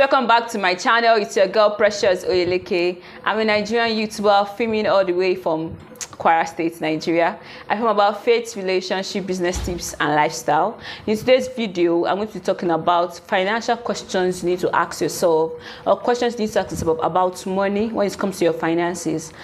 Welcome back to my channel. It's your girl Precious Oyeleke. I'm a Nigerian YouTuber filming all the way from Kwara State, Nigeria. I film about faith, relationship, business tips, and lifestyle. In today's video, I'm going to be talking about financial questions you need to ask yourself, or questions you need to ask yourself about money when it comes to your finances.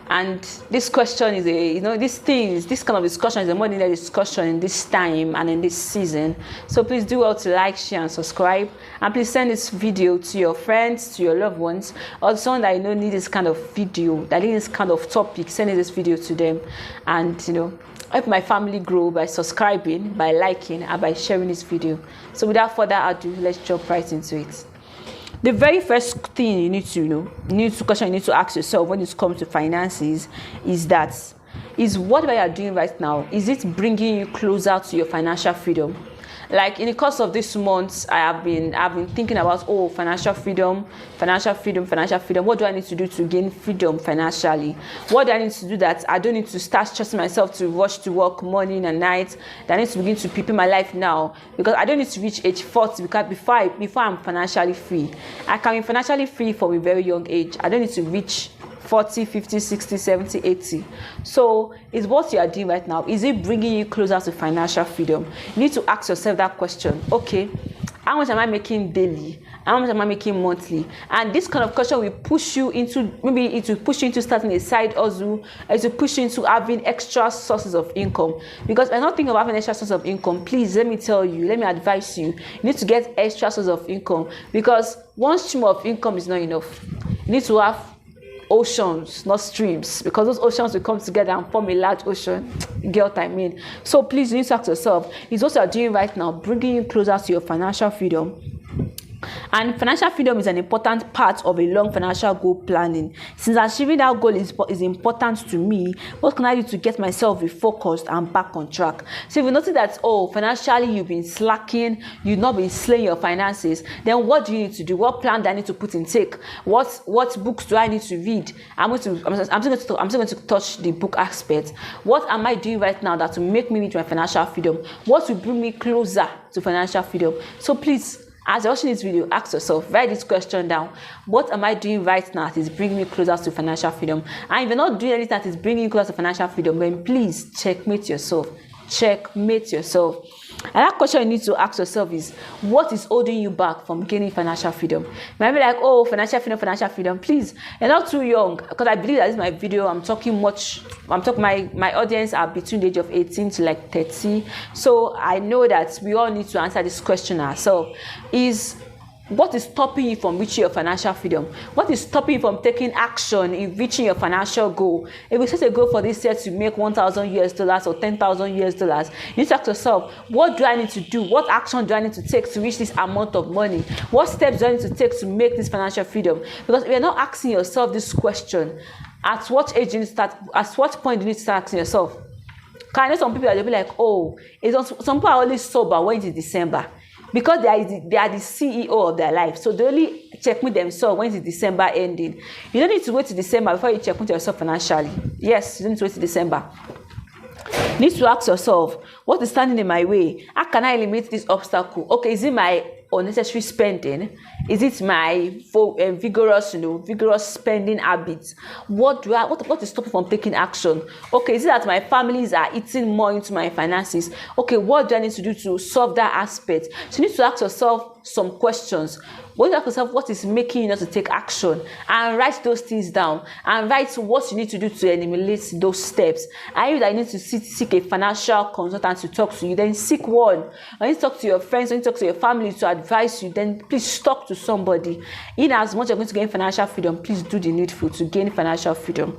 And this question is this kind of discussion is a more needed discussion in this time and in this season. So please do well to like, share, and subscribe. And please send this video to your friends, to your loved ones, or someone that you know need this kind of video, that need this kind of topic. Send this video to them, and help my family grow by subscribing, by liking, and by sharing this video. So without further ado, let's jump right into it. The very first thing you need to ask yourself when it comes to finances is what you are doing right now, is it bringing you closer to your financial freedom? Like in the course of this month, I've been thinking about financial freedom. What do I need to do to gain freedom financially? What do I need to do that I don't need to start stressing myself to rush to work morning and night? That I need to begin to prepare my life now, because I don't need to reach age 40 because before I'm financially free. I can be financially free from a very young age. I don't need to reach 40, 50, 60, 70, 80. So is what you are doing right now, is it bringing you closer to financial freedom? You need to ask yourself that question. Okay, how much am I making daily? How much am I making monthly? And this kind of question will push you into, maybe it will push you into starting a side hustle, it will push you into having extra sources of income. Because when I not think of having extra sources of income, please let me advise you, you need to get extra sources of income, because one stream of income is not enough. You need to have oceans, not streams, because those oceans will come together and form a large ocean. Get what I mean? So please, you need to ask yourself, is what you are doing right now bringing you closer to your financial freedom? And financial freedom is an important part of a long financial goal planning. Since achieving that goal is important to me, what can I do to get myself refocused and back on track? So if you notice that, financially you've been slacking, you've not been slaying your finances, then what do you need to do? What plan do I need to put in take? What books do I need to read? I'm still going to touch the book aspect. What am I doing right now that will make me reach my financial freedom? What will bring me closer to financial freedom? So please, as you're watching this video, ask yourself, write this question down. What am I doing right now that is bringing me closer to financial freedom? And if you're not doing anything that is bringing you closer to financial freedom, then please checkmate yourself. And that question you need to ask yourself is, what is holding you back from gaining financial freedom? You might be like, financial freedom. Please, you're not too young, because I believe that this is my video. My audience are between the age of 18 to like 30. So I know that we all need to answer this question ourselves. What is stopping you from reaching your financial freedom? What is stopping you from taking action in reaching your financial goal? If you set a goal for this year to make $1,000 or $10,000, you need to ask yourself, what do I need to do? What action do I need to take to reach this amount of money? What steps do I need to take to make this financial freedom? Because if you're not asking yourself this question, at what age do you need to start? At what point do you need to start asking yourself? Because I know some people that they'll be like, some people are only sober when it is December, because they are the CEO of their life. So they only check with themselves when it's December ending. You don't need to wait till December before you check with yourself financially. Yes, you don't need to wait till December. You need to ask yourself, what is standing in my way? How can I eliminate this obstacle? Okay, is it my unnecessary spending? Is it my vigorous spending habits? What is stopping from taking action? Okay, is it that my families are eating more into my finances? Okay, what do I need to do to solve that aspect? So you need to ask yourself some questions. Ask yourself what is making you not to take action, and write those things down, and write what you need to do to eliminate those steps. And if you need to seek a financial consultant to talk to you, then seek one. When you talk to your friends, when you talk to your family to advise you, then please talk to somebody. In as much as you're going to gain financial freedom, please do the needful to gain financial freedom.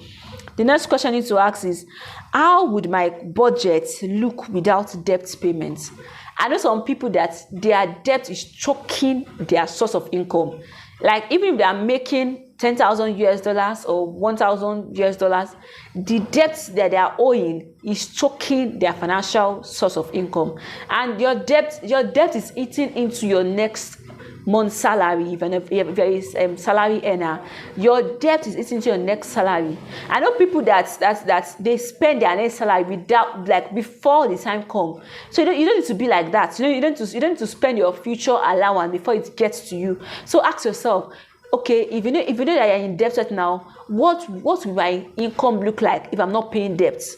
The next question I need to ask is, how would my budget look without debt payments? I know some people that their debt is choking their source of income. Like even if they are making $10,000 or $1,000, the debt that they are owing is choking their financial source of income. And your debt is eating into your next month's salary, if there is salary earner, your debt is eating into your next salary. I know people that they spend their next salary without, like, before the time come. So you don't need to be like that. You don't need to spend your future allowance before it gets to you. So ask yourself, okay, if you know that you're in debt right now, what will my income look like if I'm not paying debts?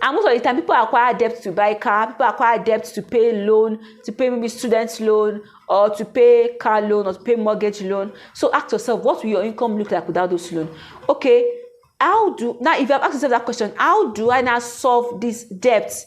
And most of the time, people acquire debt to buy car, people acquire debt to pay loan, to pay maybe student loan, or to pay car loan, or to pay mortgage loan. So ask yourself, what will your income look like without those loans? Okay, now if you have asked yourself that question, how do I now solve these debts?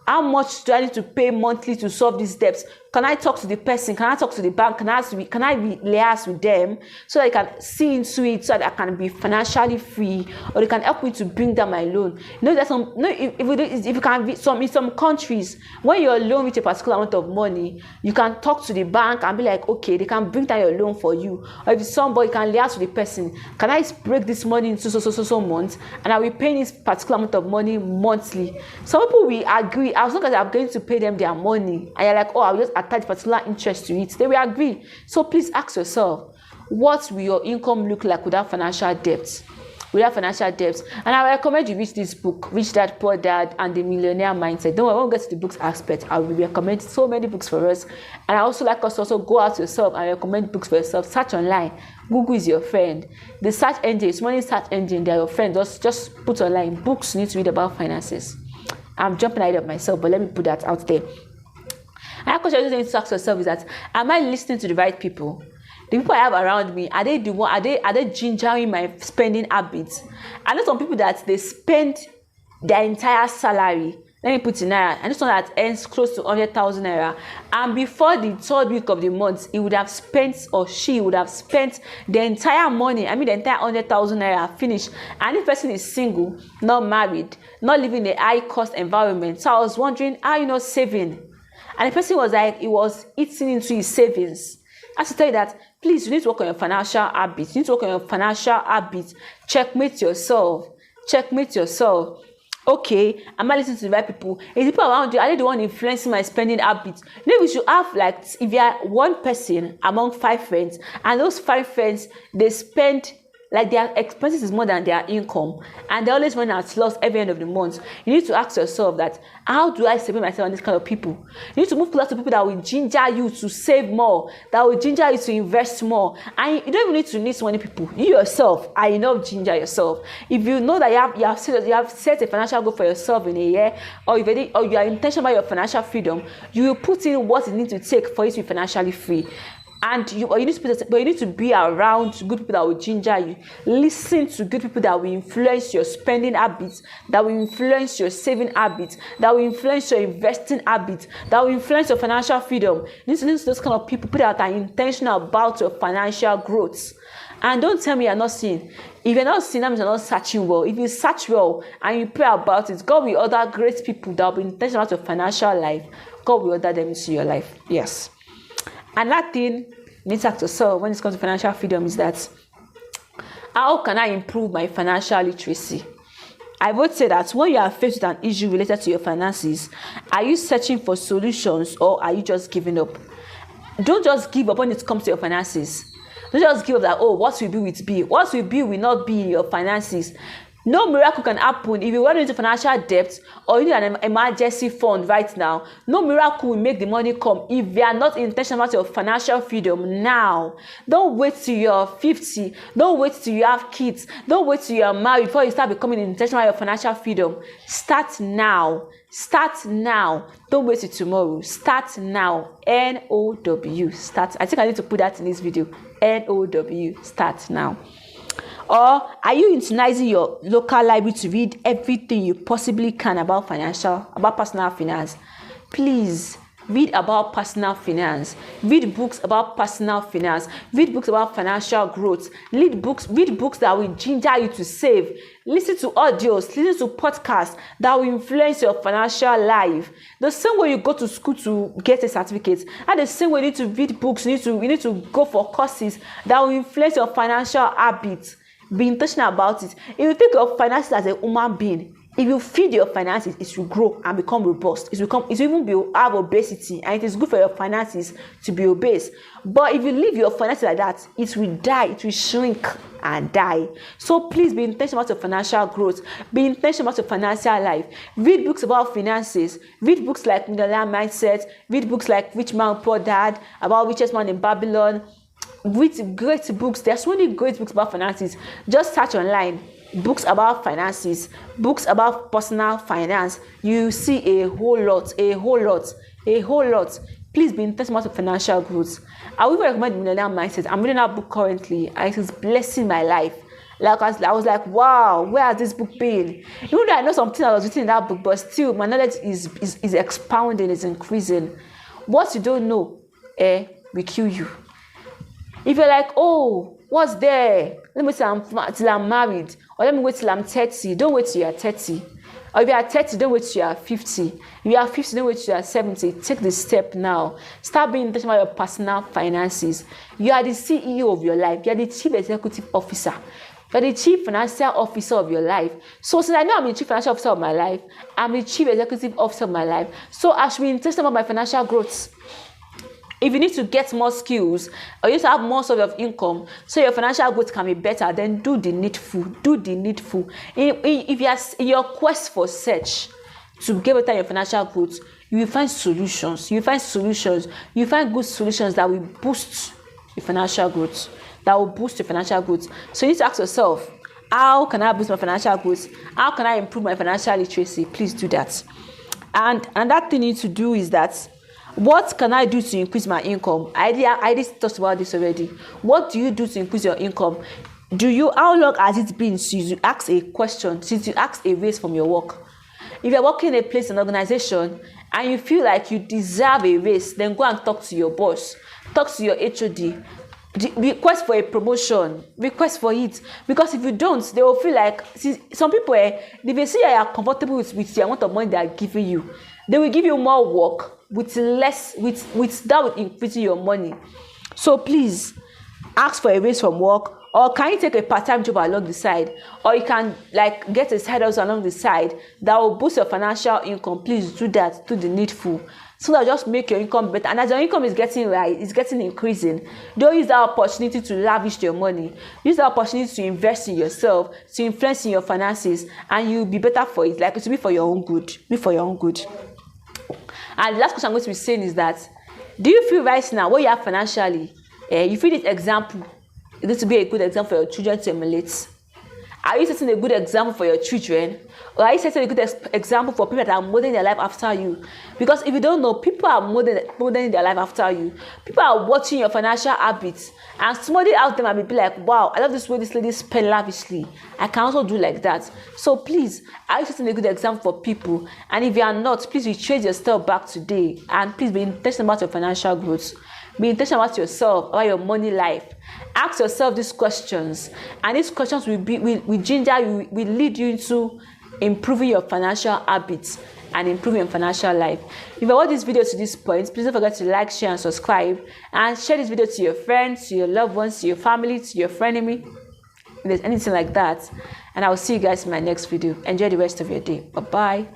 How much do I need to pay monthly to solve these debts? Can I talk to the person? Can I talk to the bank? Can I liaise with them so that I can see into it, so that I can be financially free, or they can help me to bring down my loan? You know, if you can be in some countries, when your loan reaches a particular amount of money, you can talk to the bank and be like, okay, they can bring down your loan for you. Or if it's somebody, you can liaise with the person. Can I break this money into so months, and I will pay this particular amount of money monthly? Some people will agree as long as I'm going to pay them their money, and you're like, oh, I'll just attach particular interest to it. They will agree. So please ask yourself, what will your income look like without financial debt? Without financial debts. And I recommend you read this book, Rich Dad Poor Dad and the Millionaire Mindset. Don't worry, when we get to the books aspect, I will recommend so many books for us. And I also like us to also go out yourself and recommend books for yourself. Search online. Google is your friend. The search engine, it's money search engine, they're your friend. Just put online books you need to read about finances. I'm jumping ahead of myself, but let me put that out there. Another question you need to ask yourself is that, am I listening to the right people? The people I have around me, are they gingering my spending habits? I know some people that they spend their entire salary. Let me put in naira. I know someone that earns close to 100,000 naira, and before the third week of the month, he would have spent, or she would have spent, the entire money. I mean, the entire 100,000 naira finished. And this person is single, not married, not living in a high-cost environment. So I was wondering, how are you not saving? And the person was like, he was eating into his savings. I have to tell you that, please, you need to work on your financial habits. You need to work on your financial habits. Checkmate yourself. Checkmate yourself. Okay, am I listening to the right people? Is the people around you, are they the one influencing my spending habits? You know, we should have, like, if you are one person among 5 friends, and those 5 friends, they spend, like, their expenses is more than their income, and they always run at loss every end of the month. You need to ask yourself that, how do I separate myself on this kind of people? You need to move closer to people that will ginger you to save more, that will ginger you to invest more. And you don't even need to need so many people. You yourself are enough ginger yourself. If you know that you have set a financial goal for yourself in a year, or you are intentional about your financial freedom, you will put in what it needs to take for you to be financially free. And you need to be around good people that will ginger you. Listen to good people that will influence your spending habits, that will influence your saving habits, that will influence your investing habits, that will influence your financial freedom. You need to listen to those kind of people that are intentional about your financial growth. And don't tell me you're not seeing. If you're not seeing, that means you're not searching well. If you search well and you pray about it, God will order great people that will be intentional about your financial life. God will order them into your life. Yes. Another thing you need to ask yourself when it comes to financial freedom is that, how can I improve my financial literacy? I would say that when you are faced with an issue related to your finances, are you searching for solutions, or are you just giving up? Don't just give up when it comes to your finances. Don't just give up that, oh, what will be will be. What will be will not be in your finances. No miracle can happen if you run into financial debt or you need an emergency fund right now. No miracle will make the money come if you are not intentional about your financial freedom now. Don't wait till you're 50. Don't wait till you have kids. Don't wait till you're married before you start becoming intentional about your financial freedom. Start now. Start now. Don't wait till tomorrow. Start now. N-O-W. Start. I think I need to put that in this video. N-O-W. Start now. Or are you utilizing your local library to read everything you possibly can about personal finance? Please read about personal finance. Read books about personal finance. Read books about financial growth. Read books that will ginger you to save. Listen to audios, listen to podcasts that will influence your financial life. The same way you go to school to get a certificate, and the same way you need to read books, you need to go for courses that will influence your financial habits. Be intentional about it. If you think of finances as a human being, If you feed your finances, it will grow and become robust. It will even have obesity, and it is good for your finances to be obese. But if you leave your finances like that, it will die, it will shrink and die. So please be intentional about your financial growth. Be intentional about your financial life. Read books about finances. Read books like Millionaire Mindset. Read books like Rich Man Poor Dad, about Richest Man in Babylon. Read great books. There's so many great books about finances. Just search online. Books about finances, books about personal finance. You see a whole lot. Please be intentional about financial growth. I would recommend Millionaire Mindset. I'm reading that book currently, and it is blessing my life. Like I was like, wow, where has this book been? Even though I know something that was written in that book, but still my knowledge is expounding, is increasing. What you don't know, will kill you. If you're like, oh, what's there? Let me wait till I'm married. Or let me wait till I'm 30. Don't wait till you are 30. Or if you are 30, don't wait till you are 50. If you are 50, don't wait till you are 70. Take the step now. Start being intentional about your personal finances. You are the CEO of your life. You are the Chief Executive Officer. You are the Chief Financial Officer of your life. So since I know I'm the Chief Financial Officer of my life, I'm the Chief Executive Officer of my life. So I should be intentional about my financial growth. If you need to get more skills, or you need to have more sort of income, so your financial growth can be better, then do the needful. Do the needful. If you are in your quest for search to get better in your financial growth, you will find solutions. You will find solutions. You will find good solutions that will boost your financial growth. That will boost your financial growth. So you need to ask yourself, how can I boost my financial growth? How can I improve my financial literacy? Please do that. And another thing you need to do is that, what can I do to increase my income? I talked about this already. What do you do to increase your income? How long has it been since you asked a question, since you asked a raise from your work? If you're working in a place, an organization, and you feel like you deserve a raise, then go and talk to your boss. Talk to your HOD. Request for a promotion. Request for it. Because if you don't, they will feel like, some people, if they see you are comfortable with the amount of money they are giving you, they will give you more work with that will increase your money. So please ask for a raise from work, or can you take a part-time job along the side, or you can get a side hustle along the side that will boost your financial income. Please do that. Do the needful, so that just make your income better. And as your income is getting increasing, don't use that opportunity to lavish your money. Use that opportunity to invest in yourself, to influence in your finances, and you'll be better for it. It will be for your own good. Be for your own good. And the last question I'm going to be saying is that, do you feel right now, what you have financially, you feel this example is going to be a good example for your children to emulate? Are you setting a good example for your children? Or are you setting a good example for people that are modeling their life after you? Because if you don't know, people are modeling their life after you. People are watching your financial habits. And somebody out there might be like, wow, I love this way this lady spends lavishly. I can also do like that. So please, are you setting a good example for people? And if you are not, please retrace your step back today. And please be intentional about your financial growth. Be intentional about yourself, about your money life. Ask yourself these questions, and these questions will ginger you, will lead you into improving your financial habits and improving your financial life. If you watched this video to this point, please don't forget to like, share, and subscribe, and share this video to your friends, to your loved ones, to your family, to your frenemy, if there's anything like that. And I will see you guys in my next video. Enjoy the rest of your day. Bye bye.